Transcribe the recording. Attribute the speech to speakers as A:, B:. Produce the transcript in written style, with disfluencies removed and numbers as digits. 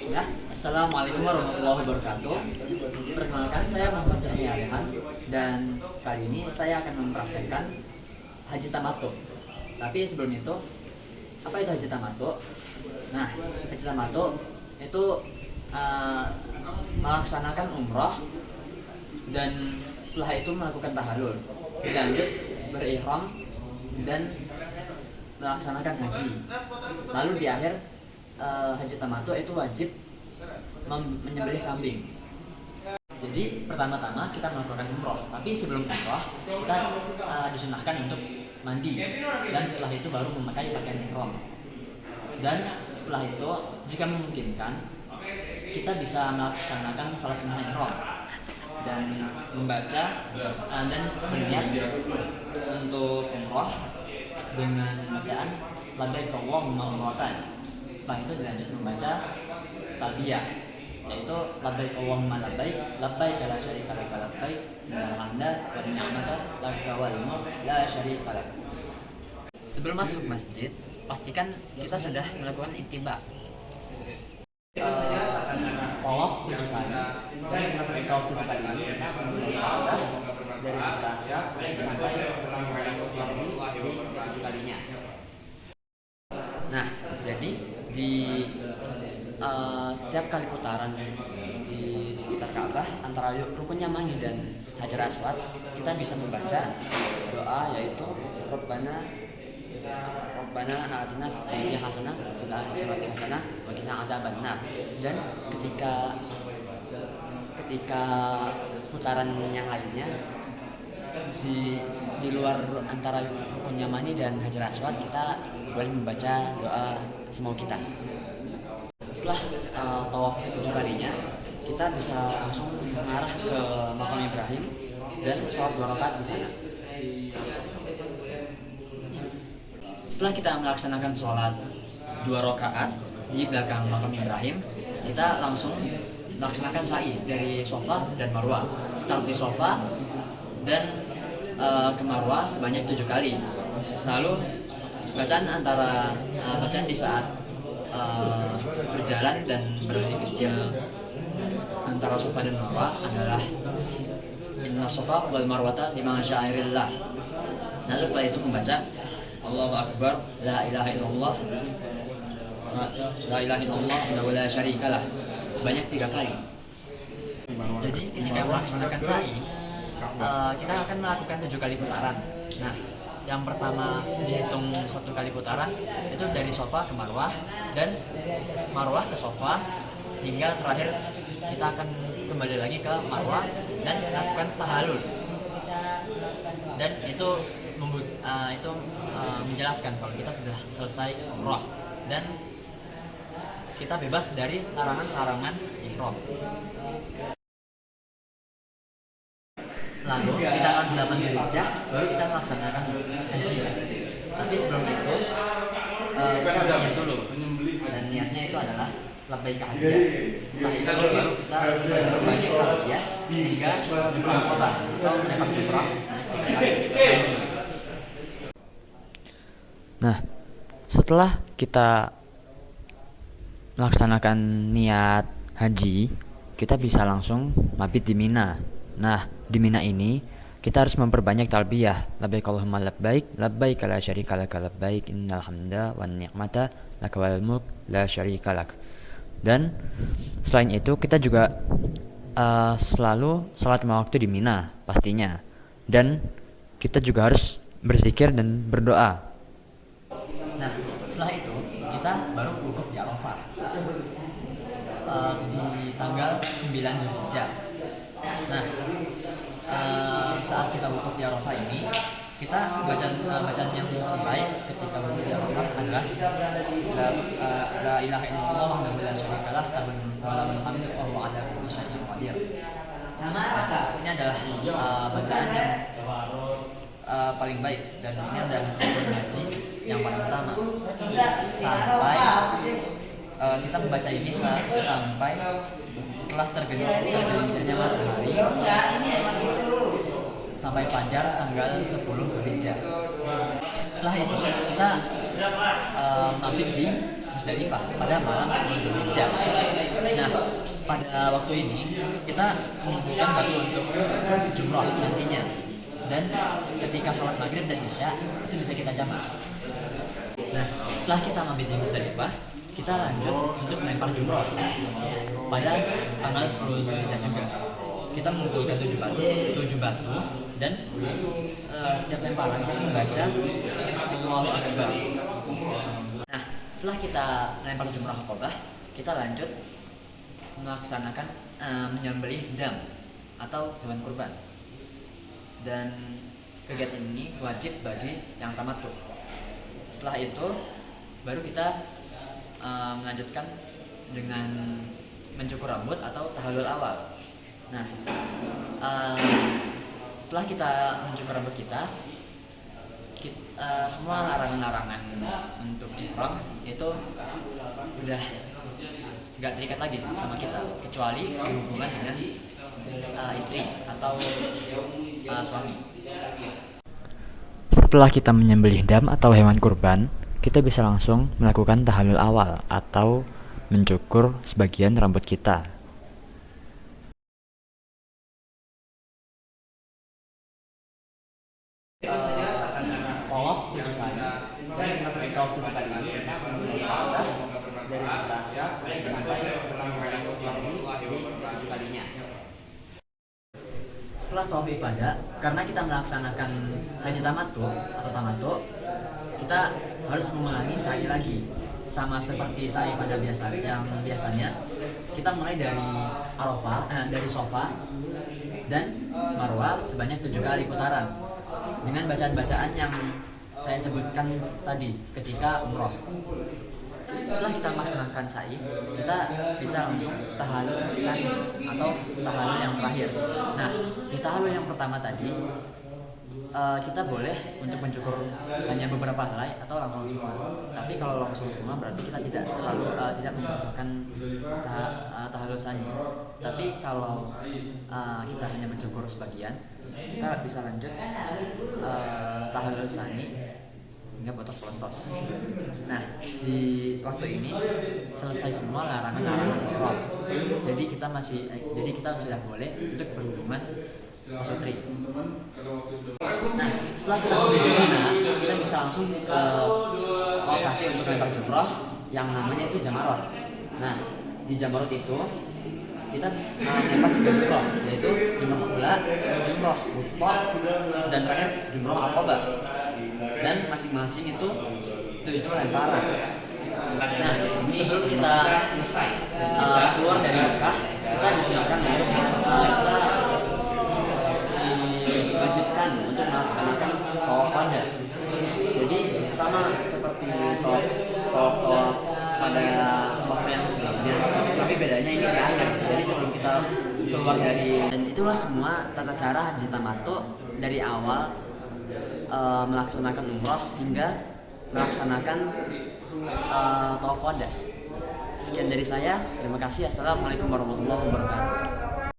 A: Ya, Assalamualaikum warahmatullahi wabarakatuh. Perkenalkan, saya Muhammad Yahya Rehan dan kali ini saya akan mempraktekkan haji tamattu. Tapi sebelum itu, apa itu haji tamattu? Nah, haji tamattu itu uh, melaksanakan umroh dan setelah itu melakukan tahallul, dilanjut berihram dan melaksanakan haji. Lalu di akhir haji tamattu itu wajib menyembelih kambing. Jadi pertama-tama kita melakukan umroh, tapi sebelum umroh kita disunahkan untuk mandi dan setelah itu baru memakai pakaian ihram. Dan setelah itu jika memungkinkan kita bisa melaksanakan salat sunnah ihram dan membaca dan berniat untuk umroh dengan bacaan labbaik Allahumma umratan. Setelah itu dilanjut membaca talbiyah, yaitu labbaik Allahumma labbaik labbaik la syarika laka labbaik innal hamda wan ni'mata laka wal mulk la syarika lak. Sebelum masuk masjid, pastikan kita sudah melakukan ittiba. Tawaf 7 kali. Dan tawaf 7 kali ini kita akan dari Ka'bah dari Hajar Aswad sampai Hajar lagi di 7 kalinya. Nah, jadi di tiap kali putaran di sekitar Ka'bah antara Rukun Yamani dan Hajar Aswad kita bisa membaca doa yaitu Rabbana atina fid dunya hasanah wa fil akhirati hasanah wa qina adzabannar. Dan ketika putaran yang lainnya di luar antara Rukun Yamani dan Hajar Aswad kita boleh membaca doa semau kita. Setelah tawaf ke-7 kalinya, kita bisa langsung mengarah ke makam Ibrahim dan sholat 2 rakaat di sana. Setelah kita melaksanakan sholat 2 rakaat di belakang makam Ibrahim, kita langsung melaksanakan sa'i dari Safa dan Marwah. Start di Safa dan ke Marwah sebanyak 7 kali. Lalu bacaan di saat berjalan dan berlari kecil antara Safa dan Marwah adalah Inna Safa wal Marwata liman syairillah. Lalu setelah itu membaca Allahu Akbar, la ilaha illallah wa la syarikalah sebanyak 3 kali. Jadi ketika melaksanakan sa'i, kita akan melakukan 7 kali putaran. Nah, yang pertama dihitung 1 kali putaran itu dari Safa ke Marwah dan Marwah ke Safa, hingga terakhir kita akan kembali lagi ke Marwah dan lakukan tahallul. Dan itu menjelaskan kalau kita sudah selesai umroh dan kita bebas dari larangan-larangan ihram. Lalu di tanggal 8 Zulhijjah baru kita melaksanakan haji. Tapi sebelum itu kita harus niat dulu, dan niatnya itu adalah labbaik hajjah. Setelah itu baru kita banyak talbiyah hingga jumlah kota atau menembak jumrah haji. Nah, setelah kita melaksanakan niat haji, kita bisa langsung mabit di Mina. Nah, di Mina ini kita harus memperbanyak talbiyah. Labbaik Allahumma labbaik, labbaik la syarika laka labbaik, innal hamda wan ni'mata laka wal mulk la syarika lak. Dan selain itu kita juga selalu salat 5 waktu di Mina pastinya. Dan kita juga harus berzikir dan berdoa. Nah, setelah itu kita baru wukuf di Arafah di tanggal 9 Zulhijjah. Nah, saat kita wukuf di Arafah ini, kita bacaan yang terbaik ketika wukuf di Arafah adalah la ilaha illallah wahdahu la syarikalah lahul hamdu wa huwa ala kulli syai'in qadir. Ini adalah bacaan yang paling baik, dan ini adalah rukun haji yang paling utama. Sampai kita membaca ini sampai setelah tergelincirnya matahari sampai fajar tanggal 10 Zulhijjah. Setelah itu kita mabit di Musdalifah pada malam 10 Zulhijjah. Nah, pada waktu ini kita mengumpulkan batu untuk jumroh nantinya. Dan ketika sholat maghrib dan isya itu bisa kita jamak. Nah, setelah kita mabit di Musdalifah, kita lanjut untuk melempar jumroh pada tanggal 10 Dzulhijjah juga. Kita mengumpulkan 7 batu dan setiap lemparan kita membaca Allahu Akbar. Nah, setelah kita lempar jumrah Aqabah, kita lanjut melaksanakan menyembelih dam atau hewan kurban. Dan kegiatan ini wajib bagi yang tamattu. Setelah itu baru kita melanjutkan dengan mencukur rambut atau tahallul awal. Nah, setelah kita mencukur rambut kita semua larangan-larangan untuk ihram itu udah nggak terikat lagi sama kita, kecuali berhubungan dengan istri atau suami. Setelah kita menyembelih dam atau hewan kurban, kita bisa langsung melakukan tahallul awal atau mencukur sebagian rambut kita. Tawaf 7 kali. Dan di tawaf 7 kali ini kita menuju Ka'bah dari Hajar Aswad sampai selang jalan lagi di 7 kalinya. Setelah tawaf ifadah, karena kita melaksanakan haji tamattu atau tamattu, kita harus mengulangi sa'i lagi. Sama seperti sa'i pada biasanya, kita mulai dari Arafah, dari Shafa dan Marwah sebanyak 7 kali putaran dengan bacaan-bacaan yang saya sebutkan tadi ketika umroh. Setelah kita melaksanakan sa'i, kita bisa langsung tahallul tsani atau tahallul yang terakhir. Nah, di tahallul yang pertama tadi kita boleh untuk mencukur hanya beberapa helai atau langsung semua. Tapi kalau langsung semua berarti kita tidak membutuhkan tahallul tsani. Tapi kalau kita hanya mencukur sebagian, kita bisa lanjut tahallul tsani hingga botok pelontos. Nah, di waktu ini selesai semua larangan-larangan ihram. Jadi kita sudah boleh untuk berhubungan pasutri. Nah, setelah kita sampai di Mina, kita bisa langsung ke lokasi untuk lempar jumroh yang namanya itu Jamarot. Nah, di Jamarot itu kita lempar 3 jumroh, yaitu jumroh ula, jumroh wusta, dan terakhir jumroh Aqabah. Dan masing-masing itu 7 lemparan. Nah, sebelum kita keluar dari Mekah, kita disunahkan untuk diwajibkan untuk melaksanakan tawaf wada. Jadi sama seperti tawaf pada waktu yang sebelumnya, tapi bedanya ini di akhir. Jadi sebelum kita keluar dari, dan itulah semua tata cara haji tamattu dari awal melaksanakan umroh hingga melaksanakan tawaf wada. Sekian dari saya, terima kasih. Assalamualaikum warahmatullahi wabarakatuh.